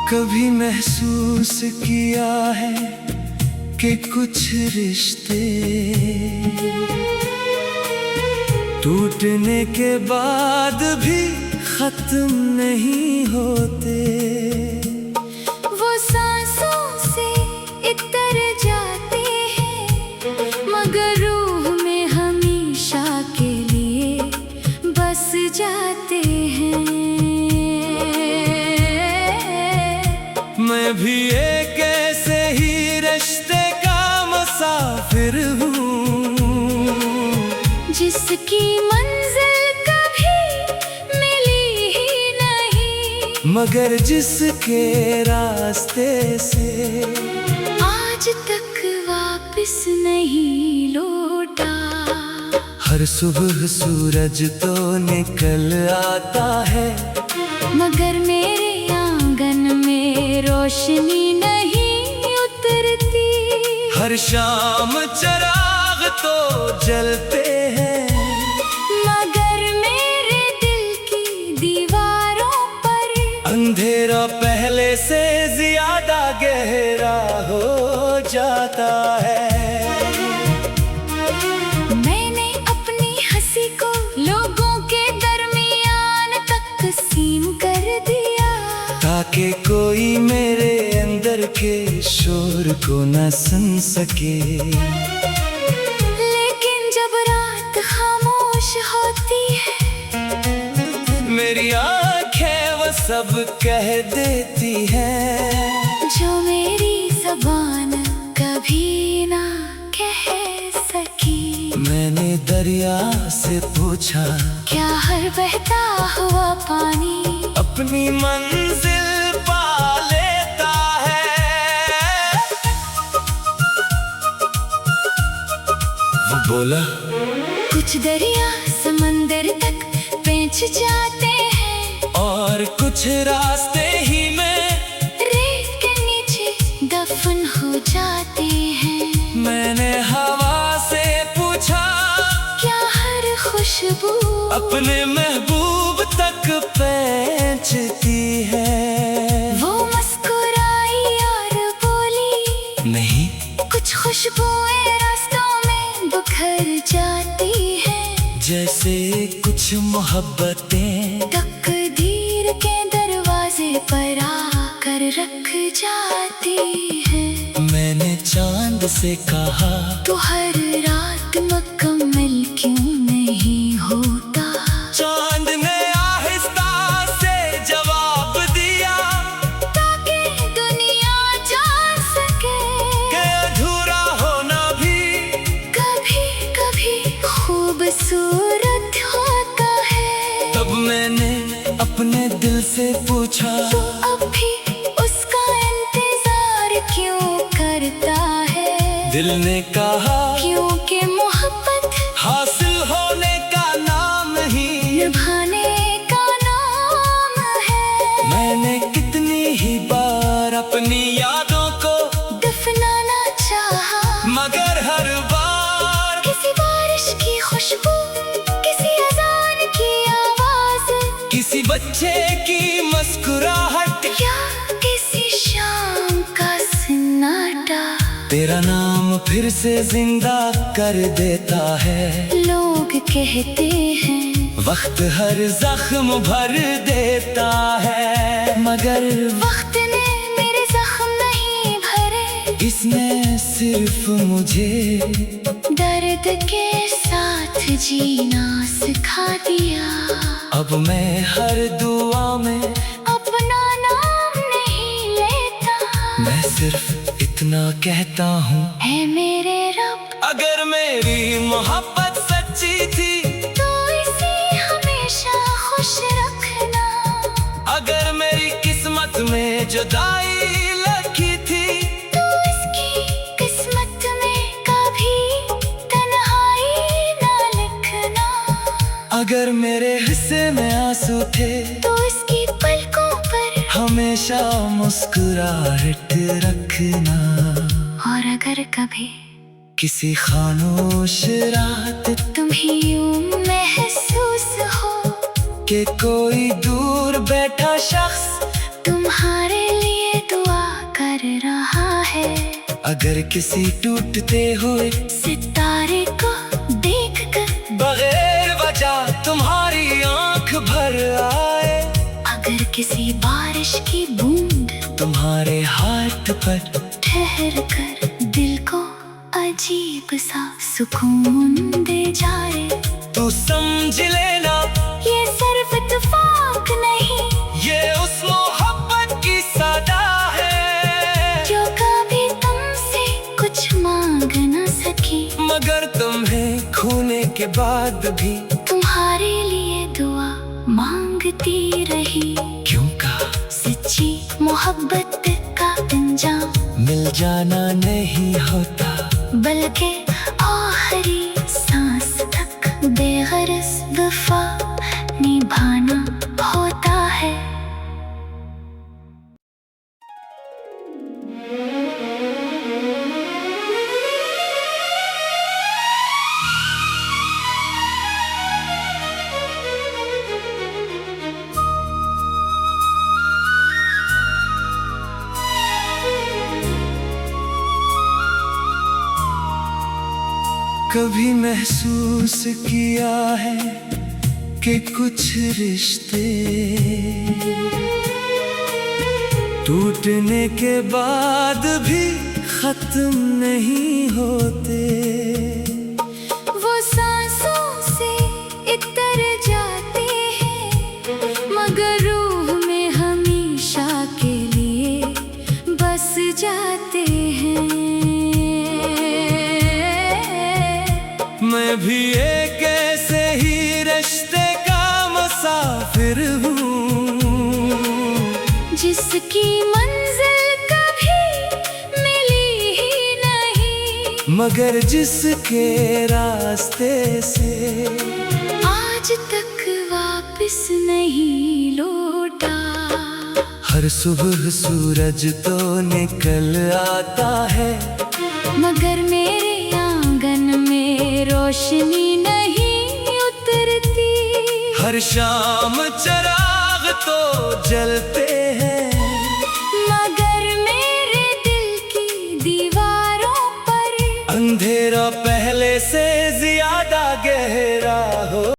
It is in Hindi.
कभी महसूस किया है कि कुछ रिश्ते टूटने के बाद भी खत्म नहीं होते। वो सांसों से इतर जाते हैं मगर रूह में हमेशा के लिए बस जाते हैं। मैं भी एक ऐसे ही रिश्ते का मुसाफिर हूँ जिसकी मंजिल कभी मिली ही नहीं, मगर जिसके रास्ते से आज तक वापस नहीं लौटा। हर सुबह सूरज तो निकल आता है मगर मेरे आंगन में रोशनी नहीं उतरती। हर शाम चराग तो जलते हैं मगर मेरे दिल की दीवारों पर अंधेरा पहले से ज्यादा गहरा हो जाता है। मैंने अपनी हंसी को लोगों के दरमियान तकसीम कर दिया ताकि कोई मेरे अंदर के शोर को न सुन सके। लेकिन जब रात खामोश होती है मेरी आंखें वो सब कह देती हैं जो मेरी ज़बान कभी ना कह सकी। मैंने दरिया से पूछा क्या हर बहता हुआ पानी अपनी मंजिल पा लेता है। वो बोला कुछ दरिया समंदर तक पहुंच जाते हैं और कुछ रास्ते ही में रेत के नीचे दफन हो जाते हैं। मैंने हवा से पूछा क्या हर खुशबू अपने महबूब तक पहुंचती है। वो मुस्कुराई और बोली नहीं, कुछ खुशबुएं रास्तों में बिखर जाती हैं। जैसे कुछ मोहब्बतें तकदीर के दरवाजे पर आकर रख जाती है। मैंने चांद से कहा तो हर रात मुकम्मल क्यों नहीं होता। चांद ने आहिस्ता से जवाब दिया ताकि दुनिया जान सके कि अधूरा होना भी कभी कभी खूबसूरत होता है। तब मैंने अपने दिल से पूछा तो अब भी उसका इंतजार क्यों करता है। दिल ने कहा क्योंकि मोहब्बत हासिल होने का नाम ही निभाने का नाम है। मैंने कितनी ही बार अपनी यादों को दफनाना चाहा मगर हर बार किसी बारिश की खुशबू, किसी अजान की आवाज किसी बच्चे की मुस्कुराहट या किसी शाम का सन्नाटा तेरा नाम फिर से जिंदा कर देता है। लोग कहते हैं वक्त हर जख्म भर देता है मगर वक्त ने मेरे जख्म नहीं भरे, इसने सिर्फ मुझे दर्द के साथ जीना सिखा दिया। अब मैं हर दुआ में अपना नाम नहीं लेता, मैं सिर्फ इतना कहता हूँ है मेरे रब अगर मेरी मोहब्बत सच्ची थी तो इसे हमेशा खुश रखना। अगर मेरी किस्मत में जुदाई लिखी थी तो इसकी किस्मत में कभी तन्हाई ना लिखना। अगर मेरे हिस्से में आंसू थे तो इसकी पलकों पर हमेशा मुस्कुराहट रखना। और अगर कभी किसी खामोश रात तुम्हें यूं महसूस हो कि कोई दूर बैठा शख्स तुम्हारे लिए रहा है। अगर किसी टूटते हुए सितारे को देखकर बगैर वजह तुम्हारी आंख भर आए, अगर किसी बारिश की बूंद तुम्हारे हाथ पर ठहर कर दिल को अजीब सा सुकून दे जाए, तो समझ लेना ये सिर्फ इत्तेफाक नहीं, ये उस मोहब्बत की सदा है जो कभी तुमसे कुछ मांग न सकी, मगर तुम्हें खोने के बाद भी तुम्हारे लिए दुआ मांगती रही। क्यों कहा सच्ची मोहब्बत का अंजाम मिल जाना नहीं होता, बल्कि आखिरी सांस तक बेगरज वफा निभाना होता है। कभी महसूस किया है कि कुछ रिश्ते टूटने के बाद भी खत्म नहीं होते, वो सांसों से इतर जाते हैं, मगर रूह में हमेशा के लिए बस जाते हैं। मैं भी एक ऐसे ही रिश्ते का मुसाफिर हूँ, जिसकी मंजिल कभी मिली ही नहीं, मगर जिसके रास्ते से आज तक वापस नहीं लौटा। हर सुबह सूरज तो निकल आता है, मगर मेरे आंगन में रोशनी नहीं उतरती। हर शाम चिराग तो जलते हैं,